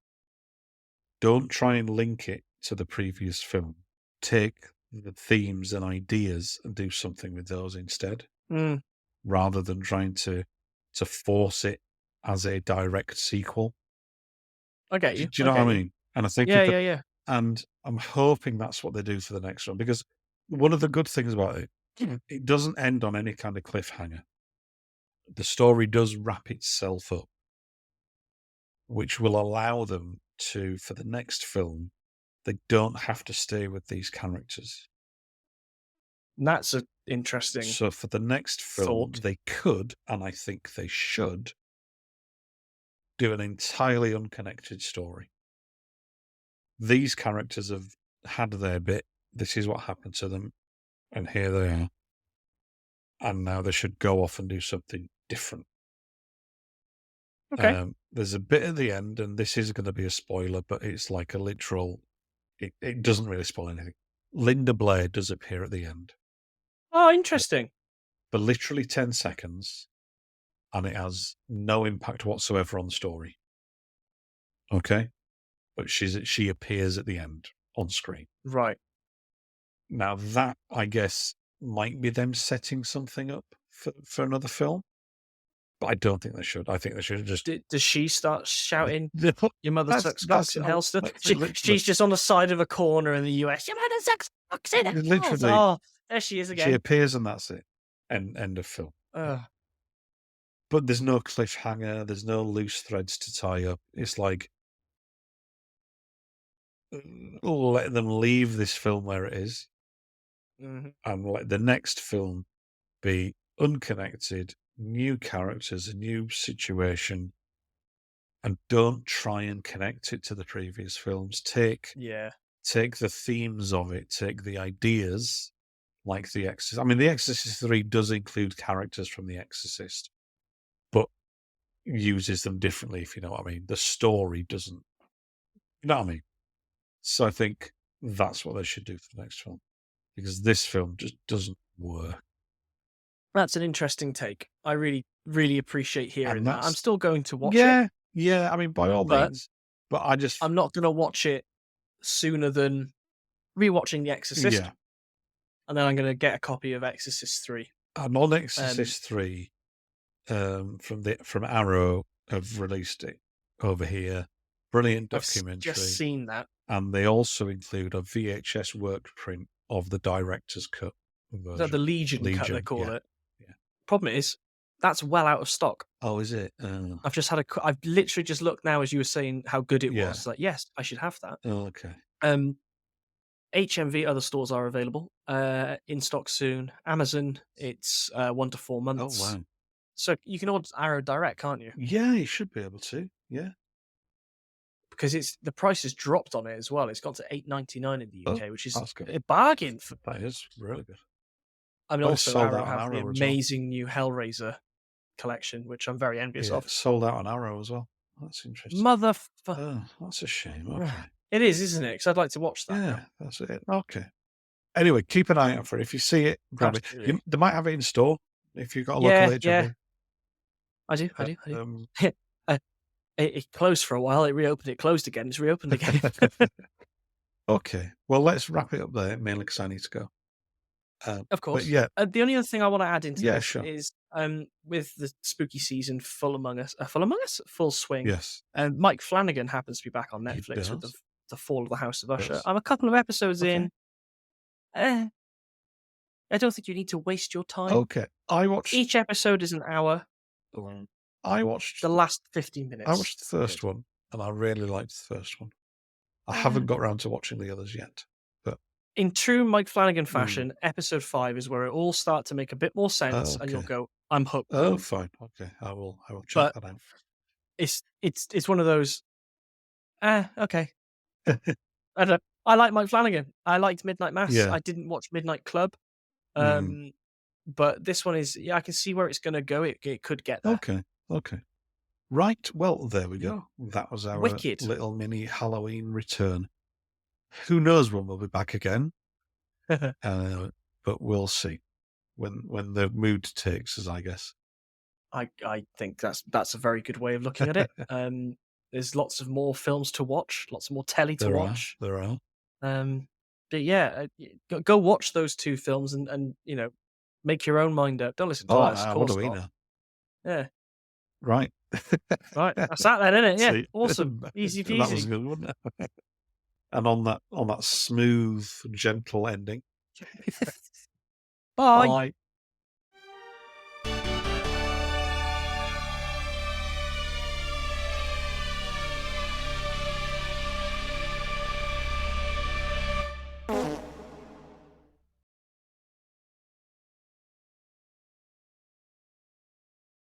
Don't try and link it to the previous film. Take the themes and ideas and do something with those instead, rather than trying to force it as a direct sequel. I get Do you. you know what I mean? And I think Yeah. and I'm hoping that's what they do for the next one, because one of the good things about it, it doesn't end on any kind of cliffhanger. The story does wrap itself up, which will allow them to, for the next film, they don't have to stay with these characters. That's an interesting So for the next film, thought. they could, and I think they should, do an entirely unconnected story. These characters have had their bit. This is what happened to them, and here they are. And now they should go off and do something different. Okay. There's a bit at the end, and this is going to be a spoiler, but it's like a literal. It doesn't really spoil anything. Linda Blair does appear at the end Oh, interesting. for literally 10 seconds, and it has no impact whatsoever on the story. Okay? But she appears at the end on screen. Right. Now, that, I guess, might be them setting something up for another film, but I don't think they should. I think they should just. Does she start shouting, That's "Your mother sucks cocks in hell"? Still, literally, she's just on the side of a corner in the US. Your mother sucks cocks in hell. literally, Oh, there she is she again. appears and that's it. End of film. But there's no cliffhanger. There's no loose threads to tie up. It's like, let them leave this film where it is, and let the next film be unconnected, new characters, a new situation, and don't try and connect it to the previous films. Take the themes of it, take the ideas, like The Exorcist. I mean, The Exorcist 3 does include characters from The Exorcist, but uses them differently, if you know what I mean. The story doesn't. You know what I mean? So I think that's what they should do for the next film. because this film just doesn't work. That's an interesting take. I really, really appreciate hearing And that. I'm that's still going to watch it, yeah. I mean, by all but means, but I just I'm not going to watch it sooner than rewatching The Exorcist, yeah. and then I'm going to get a copy of Exorcist 3. And on Um, Exorcist 3, from Arrow have released it over here. Brilliant just documentary. seen that. And they also include a VHS work print of the director's cut Is that the version. Legion cut, they call yeah. it? Yeah. Problem is, that's well out of stock. Oh, is it? I've literally just looked now as you were saying how good it Yeah. was. Like, yes, I should have that. Oh, okay. HMV, other stores are available. In stock soon. Amazon, it's 1 to 4 Oh, months. wow. So you can order Arrow direct, can't you? Yeah, you should be able to. Yeah. Because the price has dropped on it as well. It's gone to $8.99 in the Oh, UK, which is that's good. a bargain. That is really good. I mean, Well, it's also sold Arrow out on have the Arrow as well. amazing new Hellraiser collection, which I'm very envious Yeah, of. it's sold out on Arrow as well. That's interesting. Oh, that's a shame. Okay. It is, isn't it? Because I'd like to watch that now. Yeah, that's it. Okay. Anyway, keep an eye out for it. If you see it, grab it. Absolutely. They might have it in store if you've got a local Yeah, HMV. yeah. I do. It closed for a while. It reopened. It closed again. It's reopened again. Okay. Well, let's wrap it up there, mainly because I need to go. Of course. But yeah. The only other thing I want to add into Yeah, this sure. is with the spooky season full swing. Yes. And Mike Flanagan happens to be back on He Netflix with does. the Fall of the House of Usher. Does. I'm a couple of episodes Okay. in. I don't think you need to waste your time. Okay. Each episode is an hour. I watched The last 15 minutes. I watched the first one, and I really liked the first one. I haven't got around to watching the others yet. But in true Mike Flanagan fashion, episode 5 is where it all starts to make a bit more sense, and you'll go, "I'm hooked." Oh, fine. Okay, I will check that out. It's one of those. Okay. I don't know. I like Mike Flanagan. I liked Midnight Mass. Yeah. I didn't watch Midnight Club. But this one is, I can see where it's going to go. It could get there. Okay. Right. Well, there we go. That was our Wicked. little mini Halloween return. Who knows when we'll be back again? But we'll see when the mood takes us, I guess. I think that's a very good way of looking at it. There's lots of more films to watch, lots more telly to watch. There are. But yeah, go watch those 2 films and make your own mind up. Don't listen to us. What do we know? Yeah. Right. Right. That's that then, isn't it? Yeah. See? Awesome. Easy peasy. That was good, wasn't it? And on that smooth, gentle ending. Bye.